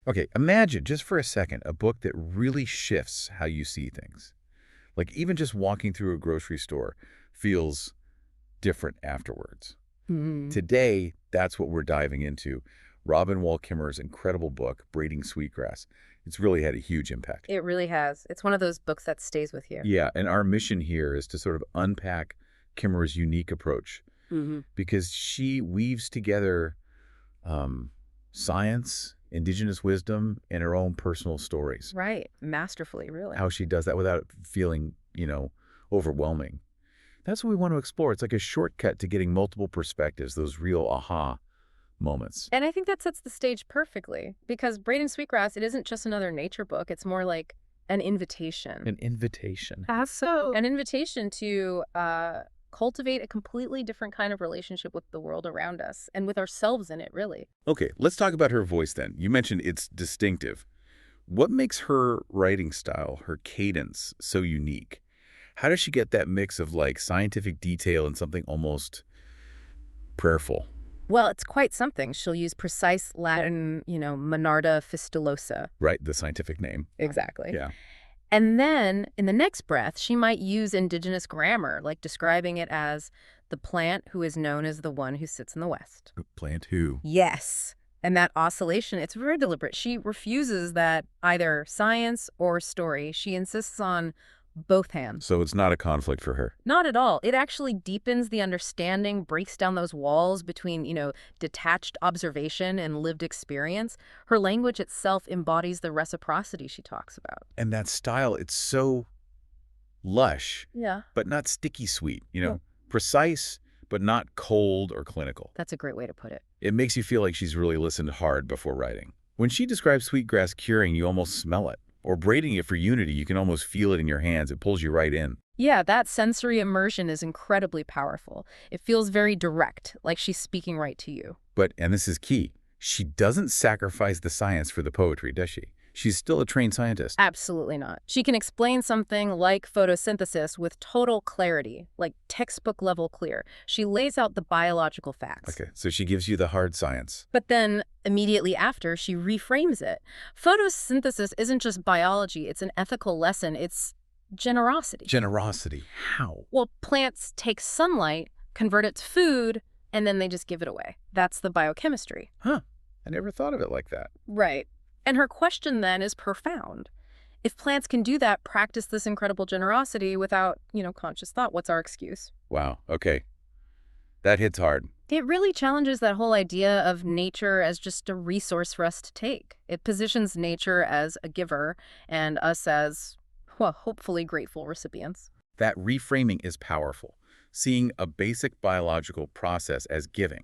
Okay, imagine just for a second a book that really shifts how you see things. Like even just walking through a grocery store feels different afterwards. Hmm. Today, that's what we're diving into. Robin Wall Kimmerer's incredible book, Braiding Sweetgrass. It's really had a huge impact. It really has. It's one of those books that stays with you. Yeah, and our mission here is to sort of unpack Kimmerer's unique approach Hmm. because she weaves together um, science, indigenous wisdom, and her own personal stories. Right. Masterfully, really. How she does that without feeling, overwhelming. That's what we want to explore. It's like a shortcut to getting multiple perspectives, those real aha moments. And I think that sets the stage perfectly because Braiding Sweetgrass, it isn't just another nature book. It's more like an invitation. An invitation. An invitation to cultivate a completely different kind of relationship with the world around us and with ourselves in it, really. Okay, let's talk about her voice then. You mentioned it's distinctive. What makes her writing style, her cadence, so unique? How does she get that mix of like scientific detail and something almost prayerful? Well, it's quite something. She'll use precise Latin, monarda fistulosa. Right, the scientific name. Exactly. Yeah. And then in the next breath, she might use indigenous grammar, like describing it as the plant who is known as the one who sits in the west. Plant who? Yes. And that oscillation, it's very deliberate. She refuses that either science or story. She insists on both hands. So it's not a conflict for her. Not at all. It actually deepens the understanding, breaks down those walls between, detached observation and lived experience. Her language itself embodies the reciprocity she talks about. And that style, it's so lush, Yeah. but not sticky sweet, Yeah. precise, but not cold or clinical. That's a great way to put it. It makes you feel like she's really listened hard before writing. When she describes sweetgrass curing, you almost smell it. Or braiding it for unity, you can almost feel it in your hands. It pulls you right in. Yeah, that sensory immersion is incredibly powerful. It feels very direct, like she's speaking right to you. But, and this is key, she doesn't sacrifice the science for the poetry, does she? She's still a trained scientist. Absolutely not. She can explain something like photosynthesis with total clarity, like textbook level clear. She lays out the biological facts. Okay, so she gives you the hard science. But then immediately after, she reframes it. Photosynthesis isn't just biology, it's an ethical lesson. It's generosity. Generosity. How? Well, plants take sunlight, convert it to food, and then they just give it away. That's the biochemistry. Huh. I never thought of it like that. Right. And her question then is profound. If plants can do that, practice this incredible generosity without, conscious thought, what's our excuse? Wow. Okay. That hits hard. It really challenges that whole idea of nature as just a resource for us to take. It positions nature as a giver and us as, well, hopefully grateful recipients. That reframing is powerful, seeing a basic biological process as giving.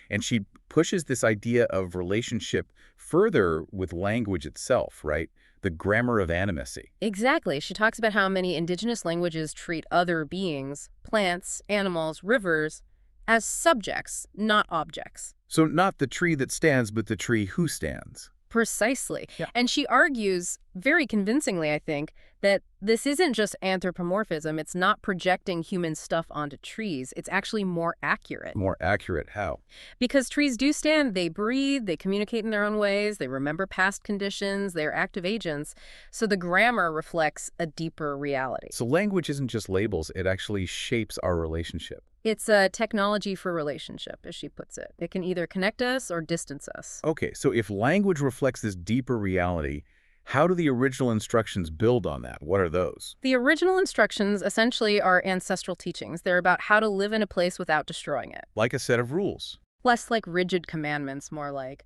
And she pushes this idea of relationship further with language itself, right? The grammar of animacy. Exactly. She talks about how many indigenous languages treat other beings, plants, animals, rivers, as subjects, not objects. So not the tree that stands, but the tree who stands. Precisely. Yeah. And she argues, very convincingly, I think, that this isn't just anthropomorphism. It's not projecting human stuff onto trees. It's actually more accurate. More accurate how? Because trees do stand, they breathe, they communicate in their own ways, they remember past conditions, they're active agents. So the grammar reflects a deeper reality. So language isn't just labels, it actually shapes our relationship. It's a technology for relationship, as she puts it. It can either connect us or distance us. Okay, so if language reflects this deeper reality, how do the original instructions build on that? What are those? The original instructions essentially are ancestral teachings. They're about how to live in a place without destroying it. Like a set of rules. Less like rigid commandments, more like...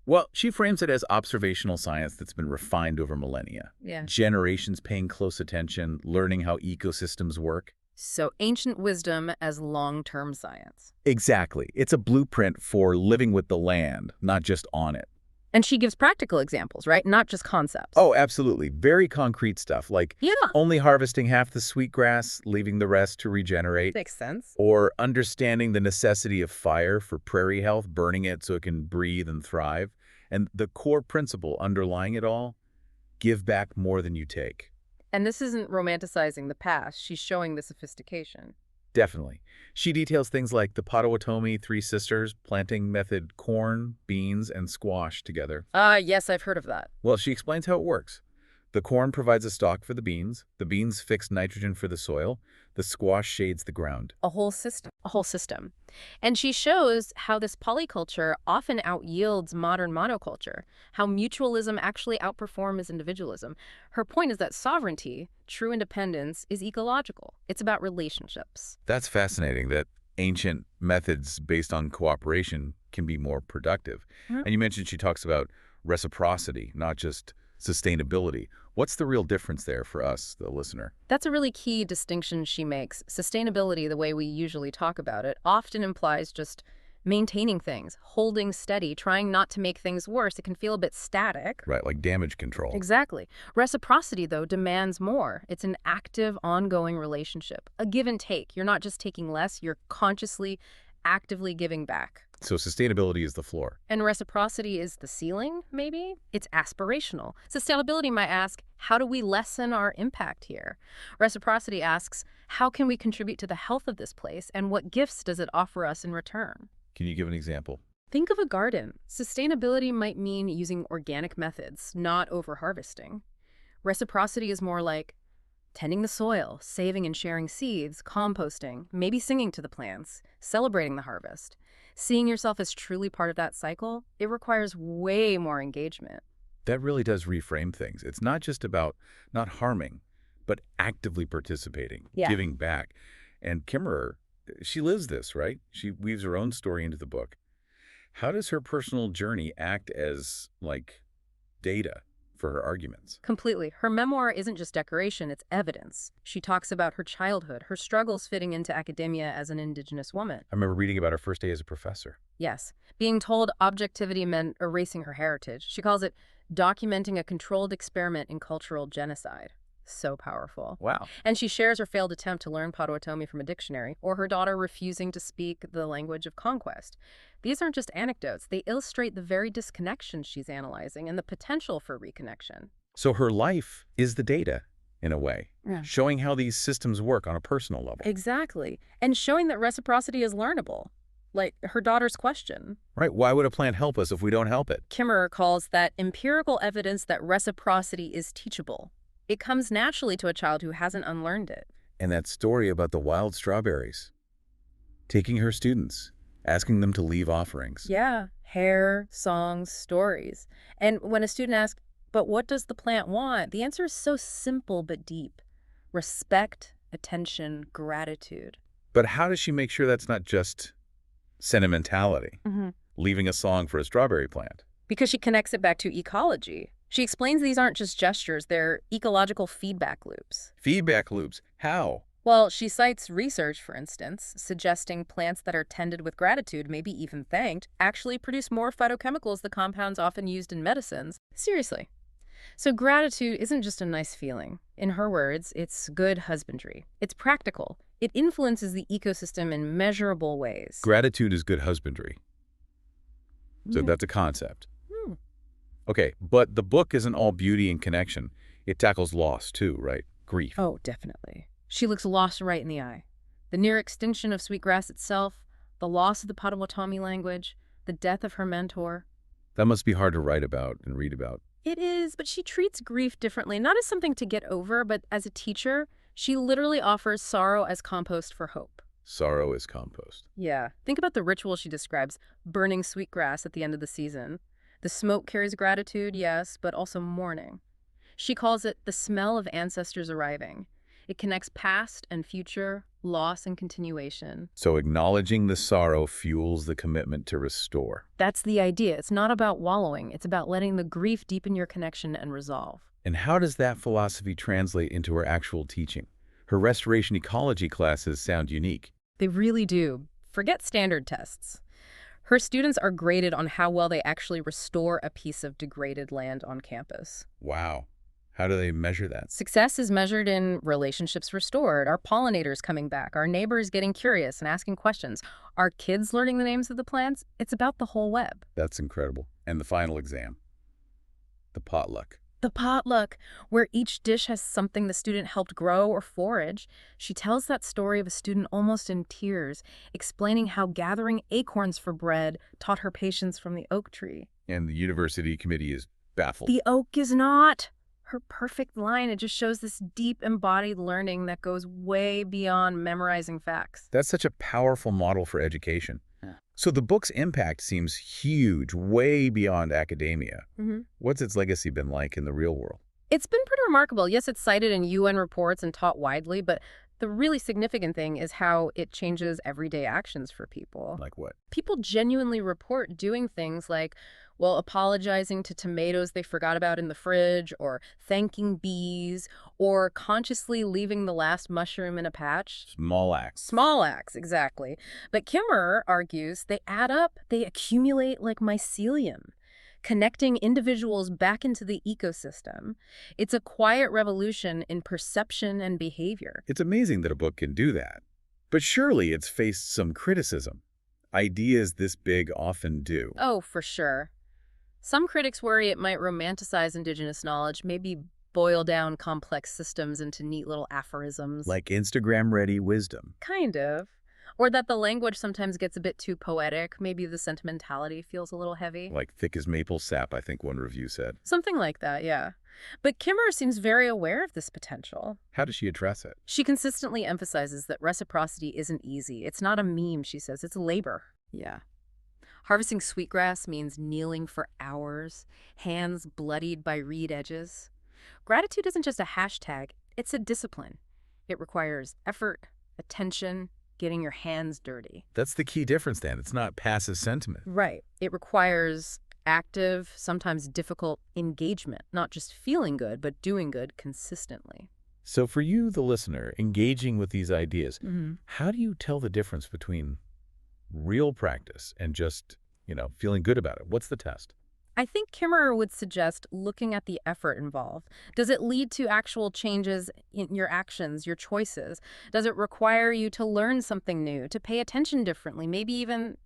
Well, she frames it as observational science that's been refined over millennia. Yeah. Generations paying close attention, learning how ecosystems work. So ancient wisdom as long-term science. Exactly. It's a blueprint for living with the land, not just on it. And she gives practical examples, right? Not just concepts. Oh, absolutely. Very concrete stuff, like only harvesting half the sweetgrass, leaving the rest to regenerate. Makes sense. Or understanding the necessity of fire for prairie health, burning it so it can breathe and thrive. And the core principle underlying it all, give back more than you take. And this isn't romanticizing the past. She's showing the sophistication. Definitely. She details things like the Potawatomi Three Sisters planting method corn, beans, and squash together. Yes, I've heard of that. Well, she explains how it works. The corn provides a stock for the beans fix nitrogen for the soil, the squash shades the ground. A whole system. A whole system. And she shows how this polyculture often outyields modern monoculture, how mutualism actually outperforms individualism. Her point is that sovereignty, true independence, is ecological. It's about relationships. That's fascinating that ancient methods based on cooperation can be more productive. Mhm. And you mentioned she talks about reciprocity, not just sustainability. What's the real difference there for us, the listener? That's a really key distinction she makes. Sustainability, the way we usually talk about it, often implies just maintaining things, holding steady, trying not to make things worse. It can feel a bit static. Right, like damage control. Exactly. Reciprocity, though, demands more. It's an active, ongoing relationship, a give and take. You're not just taking less, you're consciously, actively giving back. So sustainability is the floor. And reciprocity is the ceiling, maybe? It's aspirational. Sustainability might ask, how do we lessen our impact here? Reciprocity asks, how can we contribute to the health of this place, and what gifts does it offer us in return? Can you give an example? Think of a garden. Sustainability might mean using organic methods, not over-harvesting. Reciprocity is more like tending the soil, saving and sharing seeds, composting, maybe singing to the plants, celebrating the harvest. Seeing yourself as truly part of that cycle, it requires way more engagement. That really does reframe things. It's not just about not harming, but actively participating, Yeah. giving back. And Kimmerer, she lives this, right? She weaves her own story into the book. How does her personal journey act as, like, data for her arguments? Completely. Her memoir isn't just decoration, it's evidence. She talks about her childhood, her struggles fitting into academia as an indigenous woman. I remember reading about her first day as a professor. Yes, being told objectivity meant erasing her heritage. She calls it documenting a controlled experiment in cultural genocide. So powerful. Wow. And she shares her failed attempt to learn Potawatomi from a dictionary, or her daughter refusing to speak the language of conquest. These aren't just anecdotes. They illustrate the very disconnection she's analyzing and the potential for reconnection. So her life is the data, in a way, Yeah. showing how these systems work on a personal level. Exactly. And showing that reciprocity is learnable. Like her daughter's question. Right, why would a plant help us if we don't help it? Kimmerer calls that empirical evidence that reciprocity is teachable. It comes naturally to a child who hasn't unlearned it. And that story about the wild strawberries, taking her students, asking them to leave offerings. Yeah, hair, songs, stories. And when a student asks, but what does the plant want? The answer is so simple but deep. Respect, attention, gratitude. But how does she make sure that's not just sentimentality, leaving a song for a strawberry plant? Because she connects it back to ecology. She explains these aren't just gestures, they're ecological feedback loops. Feedback loops. How? Well, she cites research, for instance, suggesting plants that are tended with gratitude, maybe even thanked, actually produce more phytochemicals, the compounds often used in medicines. Seriously. So gratitude isn't just a nice feeling. In her words, it's good husbandry. It's practical. It influences the ecosystem in measurable ways. Gratitude is good husbandry. So that's a concept. Okay, but the book isn't all beauty and connection. It tackles loss too, right? Grief. Oh, definitely. She looks lost right in the eye. The near extinction of sweetgrass itself, the loss of the Potawatomi language, the death of her mentor. That must be hard to write about and read about. It is, but she treats grief differently, not as something to get over, but as a teacher. She literally offers sorrow as compost for hope. Sorrow is compost. Yeah. Think about the ritual she describes, burning sweetgrass at the end of the season. The smoke carries gratitude, yes, but also mourning. She calls it the smell of ancestors arriving. It connects past and future, loss and continuation. So acknowledging the sorrow fuels the commitment to restore. That's the idea. It's not about wallowing. It's about letting the grief deepen your connection and resolve. And how does that philosophy translate into her actual teaching? Her restoration ecology classes sound unique. They really do. Forget standard tests. Her students are graded on how well they actually restore a piece of degraded land on campus. Wow. How do they measure that? Success is measured in relationships restored, our pollinators coming back, our neighbors getting curious and asking questions, our kids learning the names of the plants. It's about the whole web. That's incredible. And the final exam, the potluck. The potluck, where each dish has something the student helped grow or forage. She tells that story of a student almost in tears, explaining how gathering acorns for bread taught her patience from the oak tree. And the university committee is baffled. The oak is not her perfect line. It just shows this deep embodied learning that goes way beyond memorizing facts. That's such a powerful model for education. Yeah. So the book's impact seems huge, way beyond academia. What's its legacy been like in the real world? It's been pretty remarkable. Yes, it's cited in UN reports and taught widely, but the really significant thing is how it changes everyday actions for people. Like what? People genuinely report doing things like, well, apologizing to tomatoes they forgot about in the fridge, or thanking bees, or consciously leaving the last mushroom in a patch. Small acts. Small acts, exactly. But Kimmerer argues they add up, they accumulate like mycelium, connecting individuals back into the ecosystem. It's a quiet revolution in perception and behavior. It's amazing that a book can do that. But surely it's faced some criticism. Ideas this big often do. Oh, for sure. Some critics worry it might romanticize indigenous knowledge, maybe boil down complex systems into neat little aphorisms. Like Instagram-ready wisdom. Kind of. Or that the language sometimes gets a bit too poetic. Maybe the sentimentality feels a little heavy. Like thick as maple sap, I think one review said. Something like that, yeah. But Kimmerer seems very aware of this potential. How does she address it? She consistently emphasizes that reciprocity isn't easy. It's not a meme, she says. It's labor. Yeah. Harvesting sweetgrass means kneeling for hours, hands bloodied by reed edges. Gratitude isn't just a hashtag, it's a discipline. It requires effort, attention, getting your hands dirty. That's the key difference, then. It's not passive sentiment. Right. It requires active, sometimes difficult engagement, not just feeling good, but doing good consistently. So for you, the listener, engaging with these ideas, how do you tell the difference between real practice and just, feeling good about it? What's the test? I think Kimmerer would suggest looking at the effort involved. Does it lead to actual changes in your actions, your choices? Does it require you to learn something new, to pay attention differently, maybe even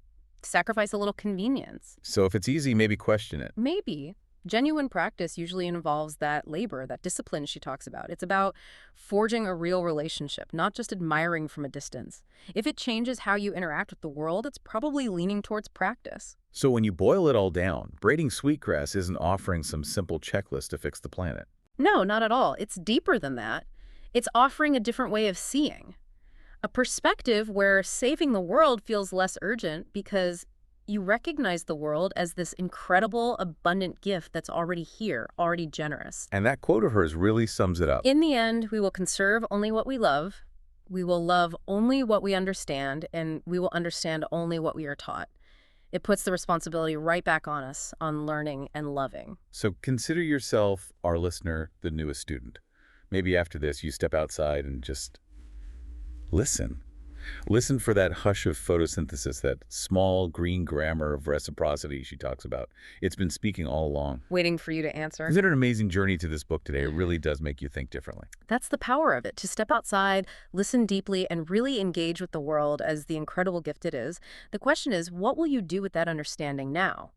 sacrifice a little convenience? So if it's easy, maybe question it. Maybe. Genuine practice usually involves that labor, that discipline she talks about. It's about forging a real relationship, not just admiring from a distance. If it changes how you interact with the world, it's probably leaning towards practice. So when you boil it all down, Braiding Sweetgrass isn't offering some simple checklist to fix the planet. No, not at all. It's deeper than that. It's offering a different way of seeing. A perspective where saving the world feels less urgent because you recognize the world as this incredible, abundant gift that's already here, already generous. And that quote of hers really sums it up. In the end, we will conserve only what we love, we will love only what we understand, and we will understand only what we are taught. It puts the responsibility right back on us, on learning and loving. So consider yourself, our listener, the newest student. Maybe after this, you step outside and just listen. Listen for that hush of photosynthesis, that small green grammar of reciprocity she talks about. It's been speaking all along. Waiting for you to answer. Isn't it an amazing journey to this book today? It really does make you think differently. That's the power of it, to step outside, listen deeply, and really engage with the world as the incredible gift it is. The question is, what will you do with that understanding now?